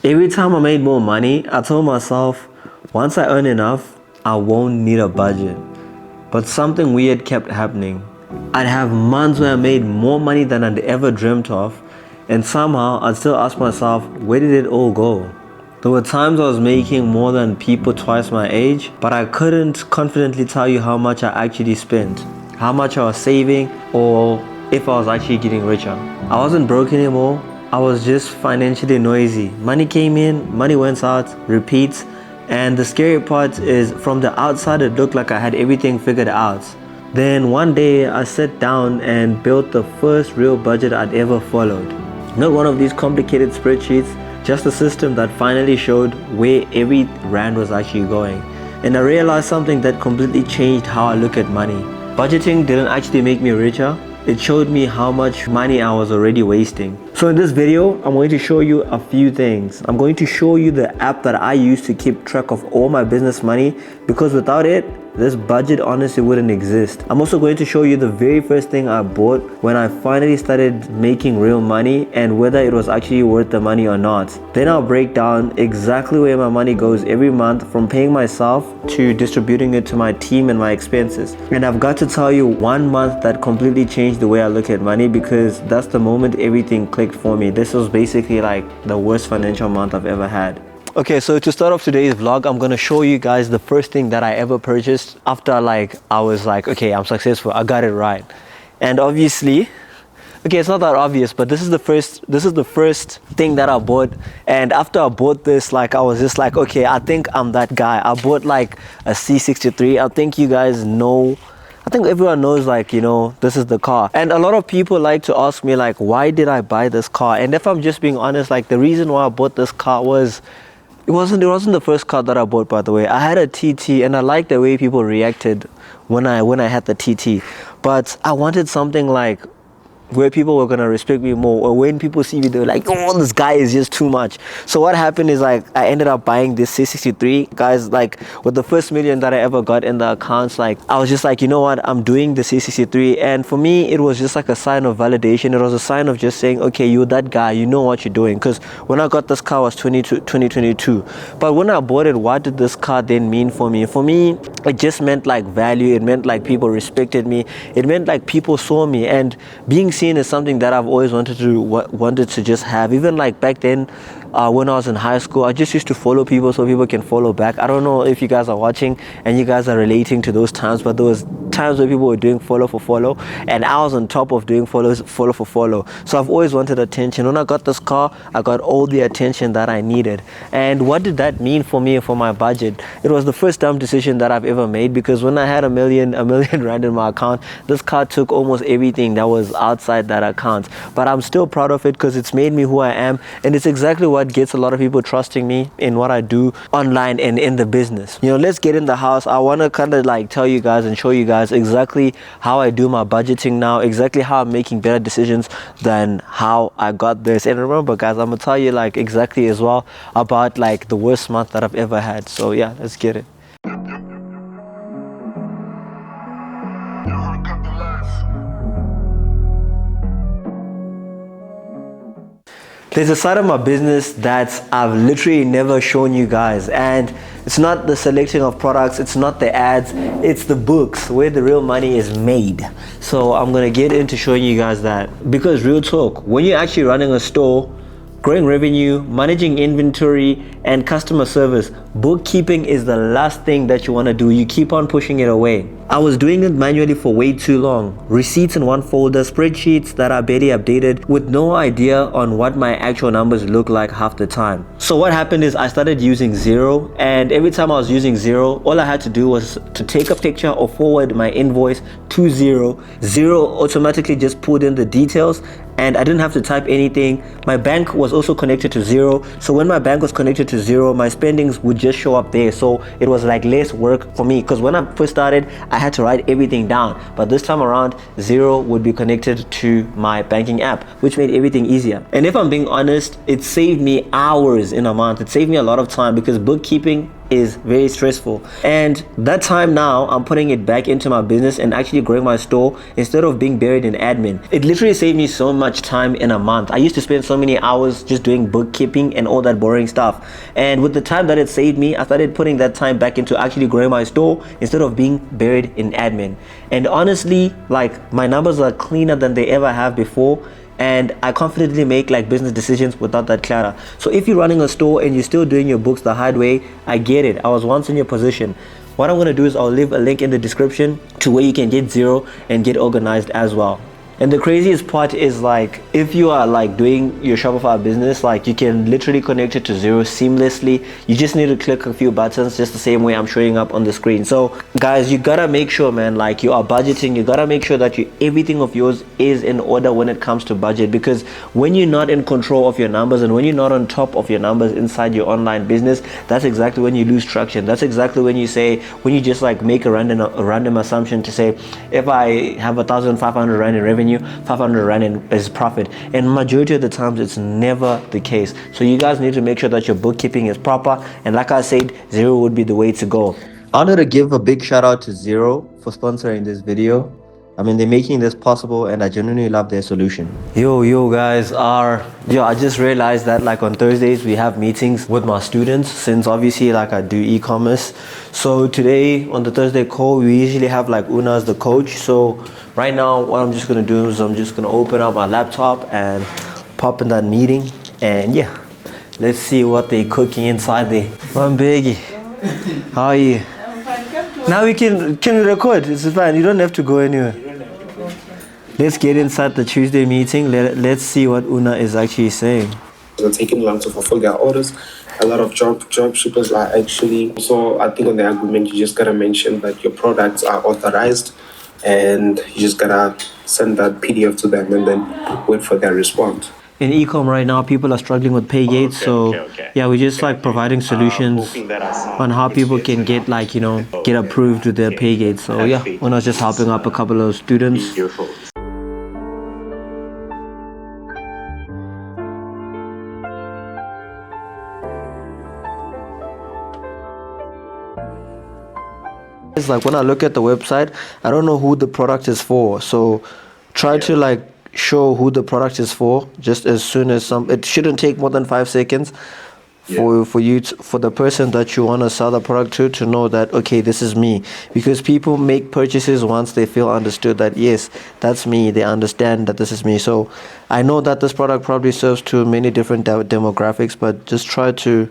Every time I made more money, I told myself, once I earn enough, I won't need a budget. But something weird kept happening. I'd have months where I made more money than I'd ever dreamt of, and somehow I'd still ask myself, where did it all go? There were times I was making more than people twice my age, but I couldn't confidently tell you how much I actually spent, how much I was saving, or if I was actually getting richer. I wasn't broke anymore. I was just financially noisy. Money came in, money went out, repeats. And the scary part is, from the outside it looked like I had everything figured out. Then one day I sat down and built the first real budget I'd ever followed. Not one of these complicated spreadsheets, just a system that finally showed where every rand was actually going. And I realized something that completely changed how I look at money. Budgeting didn't actually make me richer. It showed me how much money I was already wasting. So in this video, I'm going to show you a few things. I'm going to show you the app that I use to keep track of all my business money, because without it, this budget honestly wouldn't exist. I'm also going to show you the very first thing I bought when I finally started making real money and whether it was actually worth the money or not. Then I'll break down exactly where my money goes every month, from paying myself to distributing it to my team and my expenses. And I've got to tell you one month that completely changed the way I look at money, because that's the moment everything clicked for me. This was basically like the worst financial month I've ever had. Okay, so to start off today's vlog, I'm gonna show you guys the first thing that I ever purchased after I was like, okay, I'm successful, I got it right. And obviously, okay, it's not that obvious, but this is the first thing that I bought. And after I bought this, like, I was just like, okay, I think I'm that guy. I bought like a C63. I think you guys know, I think everyone knows, like, you know, this is the car. And a lot of people like to ask me, like, why did I buy this car? And if I'm just being honest, like, the reason why I bought this car was, it wasn't the first car that I bought, by the way. I had a TT, and I liked the way people reacted when I had the TT. But I wanted something like where people were gonna respect me more, or when people see me, they're like, oh, this guy is just too much. So what happened is, like, I ended up buying this C63. Guys, like, with the first million that I ever got in the accounts, like, I was just like, you know what, I'm doing the C63. And for me, it was just like a sign of validation. It was a sign of just saying, okay, you're that guy, you know what you're doing. Because when I got this car, I was 2022. But when I bought it, what did this car then mean for me? For me, it just meant like value. It meant like people respected me. It meant like people saw me, and being seen is something that I've always wanted to just have. Even like back then, when I was in high school, I just used to follow people so people can follow back. I don't know if you guys are watching and you guys are relating to those times, but there was times where people were doing follow for follow, and I was on top of doing follow for follow. So I've always wanted attention. When I got this car, I got all the attention that I needed. And what did that mean for me and for my budget? It was the first dumb decision that I've ever made, because when I had a million rand in my account, this car took almost everything that was outside that account. But I'm still proud of it, because it's made me who I am, and it's exactly what gets a lot of people trusting me in what I do online and in the business. You know, let's get in the house. I want to kind of like tell you guys and show you guys exactly how I do my budgeting now, exactly how I'm making better decisions than how I got this. And remember, guys, I'm gonna tell you like exactly as well about like the worst month that I've ever had. So yeah, let's get it. There's a side of my business that I've literally never shown you guys, and it's not the selecting of products, it's not the ads, it's the books where the real money is made. So I'm gonna get into showing you guys that, because real talk, when you're actually running a store, growing revenue, managing inventory, and customer service, bookkeeping is the last thing that you want to do. You keep on pushing it away. I was doing it manually for way too long. Receipts in one folder, spreadsheets that are barely updated, with no idea on what my actual numbers look like half the time. So what happened is I started using Xero, and every time I was using Xero, all I had to do was to take a picture or forward my invoice to Xero. Xero automatically just pulled in the details, and I didn't have to type anything. My bank was also connected to Xero, so when my bank was connected to Xero, my spendings would just show up there. So it was like less work for me, because when I first started, I had to write everything down, but this time around, Xero would be connected to my banking app, which made everything easier. And if I'm being honest, it saved me hours in a month. It saved me a lot of time, because bookkeeping is very stressful. And that time now, I'm putting it back into my business and actually growing my store instead of being buried in admin. It literally saved me so much time in a month. I used to spend so many hours just doing bookkeeping and all that boring stuff. And with the time that it saved me, I started putting that time back into actually growing my store instead of being buried in admin. And honestly, like, my numbers are cleaner than they ever have before, and I confidently make like business decisions without that clutter. So if you're running a store and you're still doing your books the hard way, I get it. I was once in your position. What I'm going to do is I'll leave a link in the description to where you can get Xero and get organized as well. And the craziest part is, like, if you are like doing your Shopify business, like, you can literally connect it to Xero seamlessly. You just need to click a few buttons just the same way I'm showing up on the screen. So guys, you gotta make sure, man, like, you are budgeting. You gotta make sure that everything of yours is in order when it comes to budget, because when you're not in control of your numbers and when you're not on top of your numbers inside your online business, that's exactly when you lose traction. That's exactly when you just like make a random assumption to say, if I have 1,500 Rand in revenue, 500 Rand is profit. And majority of the times it's never the case. So you guys need to make sure that your bookkeeping is proper, and like I said, Xero would be the way to go. I wanted to give a big shout out to Xero for sponsoring this video. I mean, they're making this possible, and I genuinely love their solution. Yo guys, I just realized that like on Thursdays we have meetings with my students, since obviously like I do e-commerce. So today on the Thursday call, we usually have like Una as the coach. So right now what I'm just gonna do is I'm just gonna open up my laptop and pop in that meeting, and yeah, let's see what they're cooking inside there. One biggie. How are you? Now we can record. It's fine. You don't have to go anywhere. Let's get inside the Tuesday meeting. Let's see what Una is actually saying. They're taking long to fulfill their orders. A lot of drop shippers are actually. So I think on the agreement, you just gotta mention that your products are authorized, and you just gotta send that PDF to them and then wait for their response. In e-com right now, people are struggling with pay gates. Yeah, we're just like providing solutions on how people can get like, get approved with their pay gates. So yeah, we're not just helping up a couple of students. It's like when I look at the website, I don't know who the product is for. So try to like show who the product is for just as soon as it shouldn't take more than 5 seconds for the person that you want to sell the product to know that, okay, this is me. Because people make purchases once they feel understood that, yes, that's me. They understand that this is me. So I know that this product probably serves to many different demographics, but just try to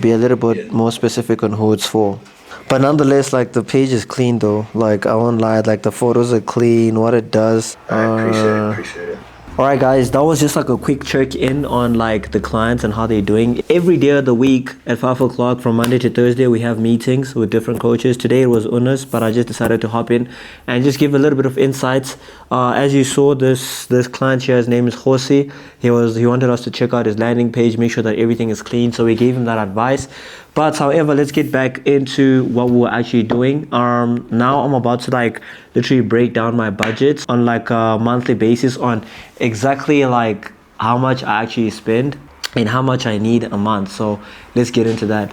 be a little bit more specific on who it's for. But nonetheless, like, the page is clean though. Like, I won't lie, like, the photos are clean, what it does. I appreciate it. Alright guys, that was just like a quick check-in on like the clients and how they're doing. Every day of the week at 5 o'clock from Monday to Thursday, we have meetings with different coaches. Today it was Una's, but I just decided to hop in and just give a little bit of insights. As you saw, this client here, his name is Jose. He wanted us to check out his landing page, make sure that everything is clean. So we gave him that advice. But however, let's get back into what we're actually doing. Now I'm about to like literally break down my budgets on like a monthly basis on exactly like how much I actually spend and how much I need a month. So let's get into that.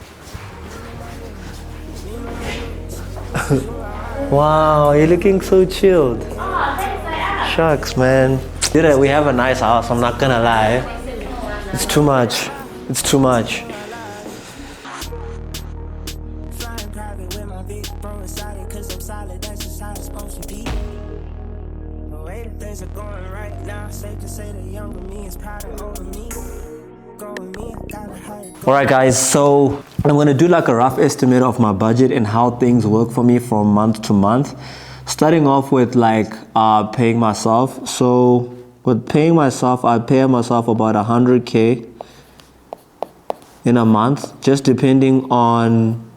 Wow, you're looking so chilled. Shucks, man. Dude, we have a nice house, I'm not gonna lie. It's too much. It's too much. Alright guys, so I'm going to do like a rough estimate of my budget and how things work for me from month to month. Starting off with like paying myself. So with paying myself, I pay myself about 100K in a month, just depending on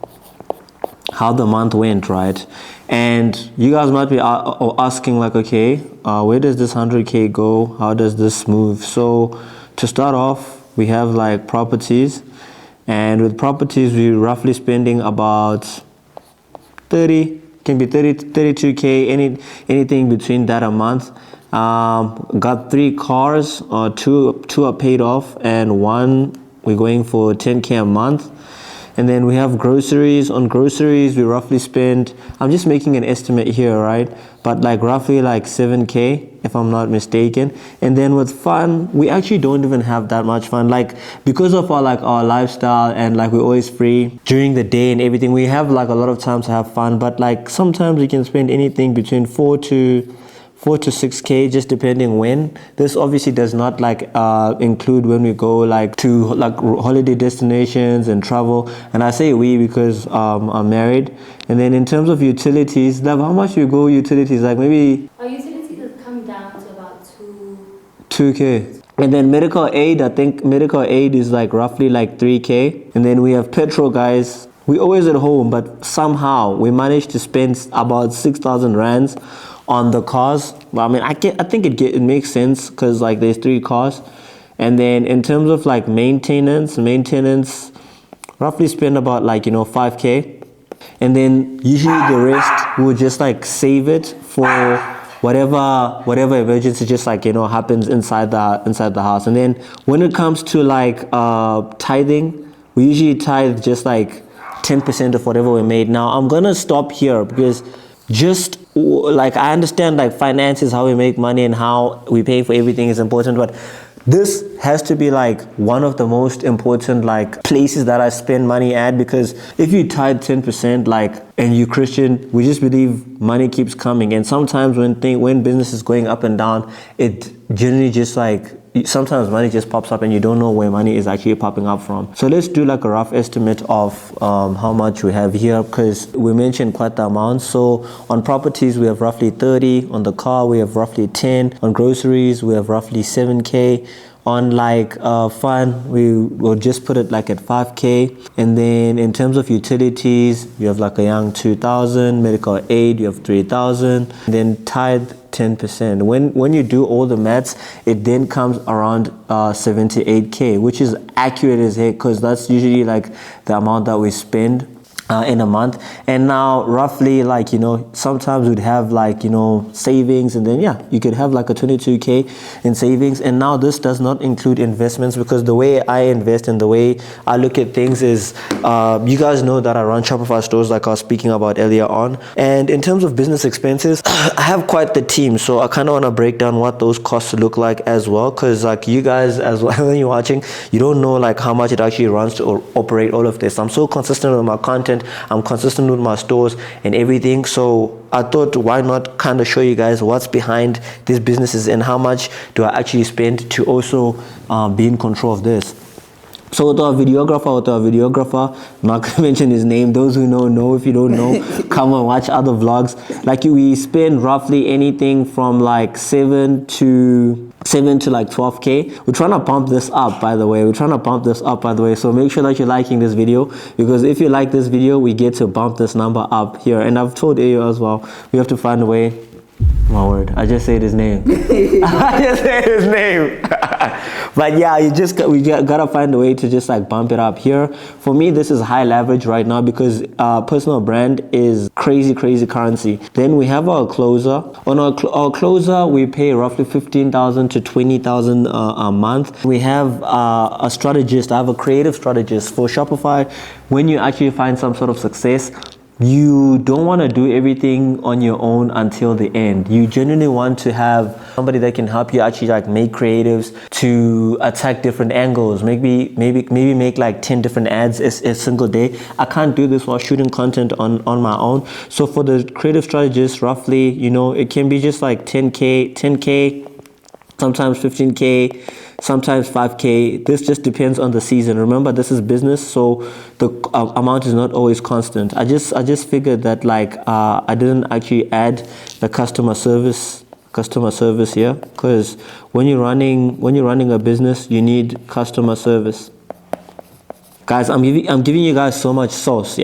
how the month went, right? And you guys might be asking like, okay, where does this 100K go? How does this move? So to start off, we have like properties, and with properties we're roughly spending about 32K, anything between that a month. Got 3 cars, two are paid off, and one we're going for 10K a month. And then we have groceries. On groceries, we roughly spend, I'm just making an estimate here, right? But like roughly like 7K, if I'm not mistaken. And then with fun, we actually don't even have that much fun. Like because of our lifestyle and like we're always free during the day and everything, we have like a lot of time to have fun. But like sometimes we can spend anything between 4 to 6K, just depending when. This obviously does not like include when we go like to like holiday destinations and travel. And I say we because I'm married. And then in terms of utilities, like how much you go utilities? Like maybe our utilities has come down to about 2K. And then medical aid, I think medical aid is like roughly like 3K. And then we have petrol, guys. We always at home, but somehow we managed to spend about 6,000 rands on the cars. Well, I mean, I think it makes sense because like there's 3 cars. And then in terms of like maintenance roughly spend about like 5K. And then usually the rest we'll just like save it for whatever emergency just like happens inside the house. And then when it comes to like tithing, we usually tithe just like 10% of whatever we made. Now I'm gonna stop here because just like I understand like finances, how we make money and how we pay for everything is important, but this has to be like one of the most important like places that I spend money at, because if you tithe 10% like and you Christian, we just believe money keeps coming. And sometimes when business is going up and down, it generally just like sometimes money just pops up and you don't know where money is actually popping up from. So let's do like a rough estimate of how much we have here, because we mentioned quite the amount. So on properties we have roughly 30, on the car we have roughly 10, on groceries we have roughly 7K, on like fun we will just put it like at 5K. And then in terms of utilities you have like a young 2,000, medical aid you have 3,000, then tithe 10%. When you do all the maths, it then comes around 78K, which is accurate as heck, because that's usually like the amount that we spend in a month. And now roughly like sometimes we'd have like savings, and then you could have like a 22K in savings. And now this does not include investments, because the way I invest and the way I look at things is you guys know that I run Shopify stores like I was speaking about earlier on. And in terms of business expenses, I have quite the team, so I kind of want to break down what those costs look like as well, because like you guys as well when you're watching, you don't know like how much it actually runs to operate all of this. I'm so consistent with my content, I'm consistent with my stores and everything, so I thought why not kind of show you guys what's behind these businesses and how much do I actually spend to also be in control of this. So with our videographer, I'm not going to mention his name. Those who know. If you don't know, come and watch other vlogs. Like we spend roughly anything from like 7 to like 12K. We're trying to pump this up, by the way. So make sure that you're liking this video, because if you like this video, we get to bump this number up here. And I've told Ayo as well, we have to find a way. My word, I just said his name. But yeah, we gotta find a way to just like bump it up here. For me, this is high leverage right now because personal brand is crazy currency. Then we have our closer. On our closer, we pay roughly 15,000 to 20,000 a month. We have a strategist. I have a creative strategist for Shopify. When you actually find some sort of success, you don't want to do everything on your own until the end. You genuinely want to have somebody that can help you actually like make creatives to attack different angles. Maybe make like 10 different ads a single day. I can't do this while shooting content on my own. So for the creative strategist, roughly, it can be just like 10K, sometimes 15K, sometimes 5K. This just depends on the season. Remember, this is business, so the amount is not always constant. I just figured that like I didn't actually add the customer service here, because when you're running a business, you need customer service. Guys, I'm giving you guys so much sauce,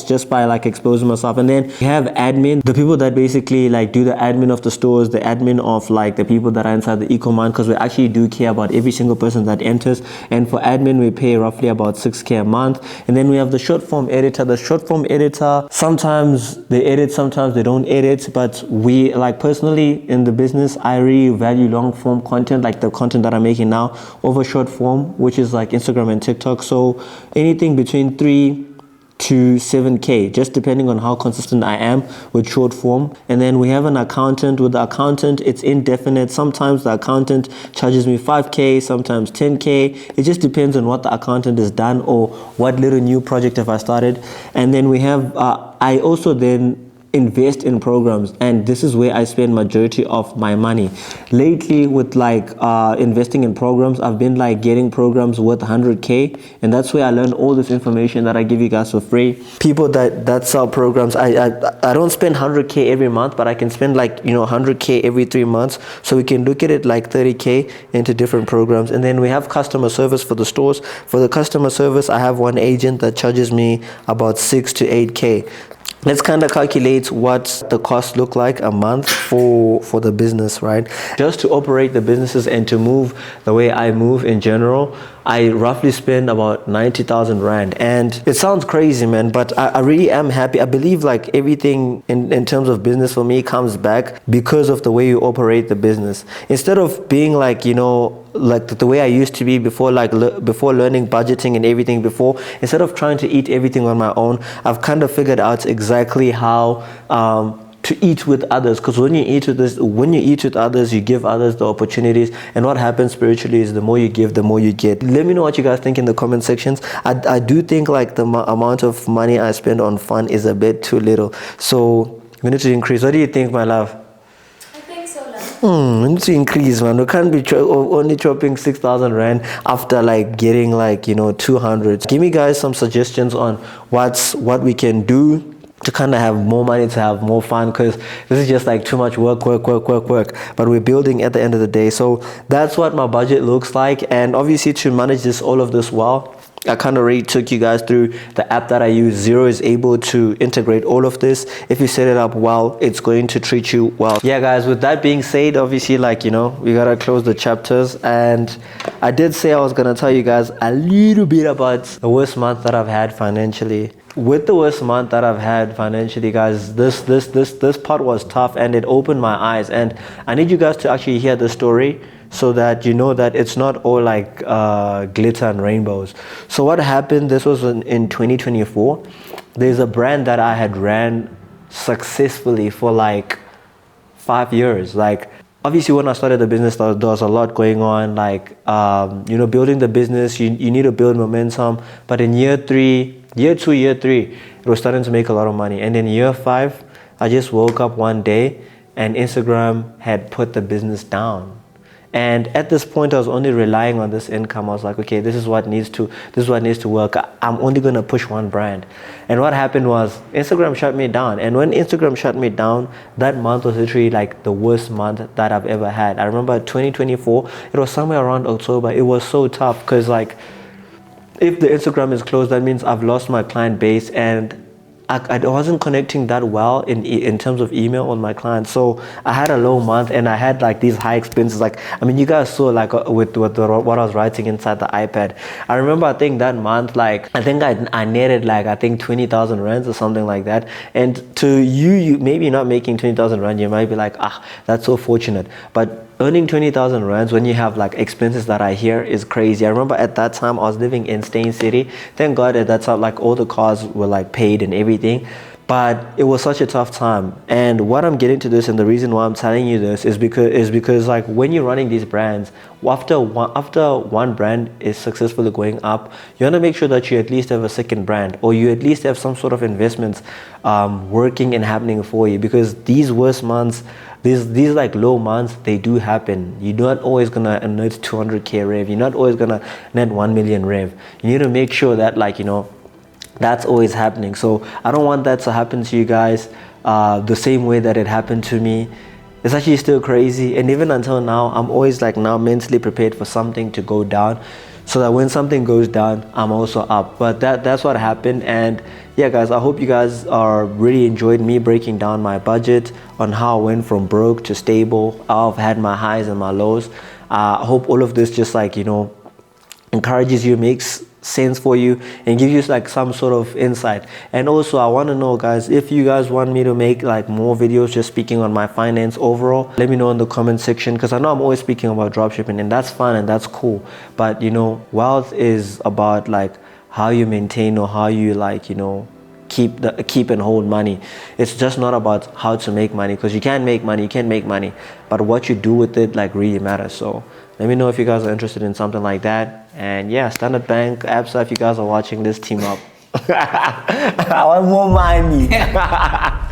just by like exposing myself. And then we have admin, the people that basically like do the admin of the stores, the admin of like the people that are inside the Ecommerce, because we actually do care about every single person that enters. And for admin, we pay roughly about 6K a month. And then we have the short form editor. The short form editor, sometimes they edit, sometimes they don't edit. But we like personally in the business, I really value long form content, like the content that I'm making now, over short form, which is like Instagram and TikTok. TikTok. So anything between 3 to 7k, just depending on how consistent I am with short form. And then we have an accountant. With the accountant, it's indefinite. Sometimes the accountant charges me 5k, sometimes 10k. It just depends on what the accountant has done or what little new project have I started. And then we have I also then invest in programs, and this is where I spend majority of my money. Lately, with like investing in programs, I've been like getting programs worth 100k, and that's where I learn all this information that I give you guys for free. People that sell programs, I don't spend 100k every month, but I can spend like 100k every 3 months, so we can look at it like 30k into different programs. And then we have customer service for the stores. For the customer service, I have one agent that charges me about 6 to 8k. Let's kind of calculate what the costs look like a month for the business, right? Just to operate the businesses and to move the way I move in general, I roughly spend about 90,000 Rand. And it sounds crazy, man, but I really am happy. I believe like everything in terms of business for me comes back because of the way you operate the business. Instead of being like, like the way I used to be before, like before learning budgeting and everything before, instead of trying to eat everything on my own, I've kind of figured out exactly how to eat with others. Because when you eat with others, you give others the opportunities, and what happens spiritually is the more you give, the more you get. Let me know what you guys think in the comment sections. I do think like the amount of money I spend on fun is a bit too little, so we need to increase. What do you think, my love? We need to increase, man. We can't be only chopping 6,000 Rand after like getting like 200. Give me guys some suggestions on what we can do to kind of have more money, to have more fun, because this is just like too much work, but we're building at the end of the day. So that's what my budget looks like. And obviously to manage all of this well, I kind of already took you guys through the app that I use. Xero is able to integrate all of this. If you set it up well, it's going to treat you well. Yeah, guys, with that being said, obviously, like, we gotta close the chapters. And I did say I was gonna tell you guys a little bit about the worst month that I've had financially. With the worst month that I've had financially, guys, this part was tough, and it opened my eyes. And I need you guys to actually hear the story, so that you know that it's not all like glitter and rainbows. So what happened, this was in 2024. There's a brand that I had ran successfully for like 5 years. Like, obviously when I started the business, there was a lot going on, like building the business, you need to build momentum. But in year 2, year 3, it was starting to make a lot of money. And in year 5, I just woke up one day and Instagram had put the business down. And at this point, I was only relying on this income. I was like, okay, this is what needs to work. I'm only going to push one brand. And what happened was Instagram shut me down. And when Instagram shut me down, that month was literally like the worst month that I've ever had. I remember 2024, it was somewhere around October. It was so tough because like, if the Instagram is closed, that means I've lost my client base, and I wasn't connecting that well in terms of email on my clients. So I had a low month, and I had like these high expenses. Like, I mean, you guys saw like with what I was writing inside the iPad. I remember, I think that month, like, I think I netted like, I think 20,000 Rands or something like that. And to you maybe not making 20,000 Rand, you might be like, that's so fortunate. But earning 20,000 Rands when you have like expenses that I hear is crazy. I remember at that time I was living in Stain City. Thank God at that time like all the cars were like paid and everything. But it was such a tough time. And what I'm getting to this, and the reason why I'm telling you this is because like when you're running these brands, after one brand is successfully going up, you want to make sure that you at least have a second brand, or you at least have some sort of investments working and happening for you. Because these worst months, these like low months, they do happen. You're not always gonna net 200k rev. You're not always gonna net 1 million rev. You need to make sure that like that's always happening. So I don't want that to happen to you guys the same way that it happened to me. It's actually still crazy. And even until now, I'm always like now mentally prepared for something to go down, so that when something goes down, I'm also up. But that's what happened. And yeah, guys, I hope you guys are really enjoyed me breaking down my budget, on how I went from broke to stable. I've had my highs and my lows. I hope all of this just like encourages you, makes sense for you and give you like some sort of insight. And also I want to know, guys, if you guys want me to make like more videos just speaking on my finance overall, let me know in the comment section, because I know I'm always speaking about dropshipping, and that's fun and that's cool, but you know, wealth is about like how you maintain or how you like, you know, keep and hold money. It's just not about how to make money, because you can make money, but what you do with it like really matters. So let me know if you guys are interested in something like that. And yeah, Standard Bank, ABSA, if you guys are watching this, team up. I want more money.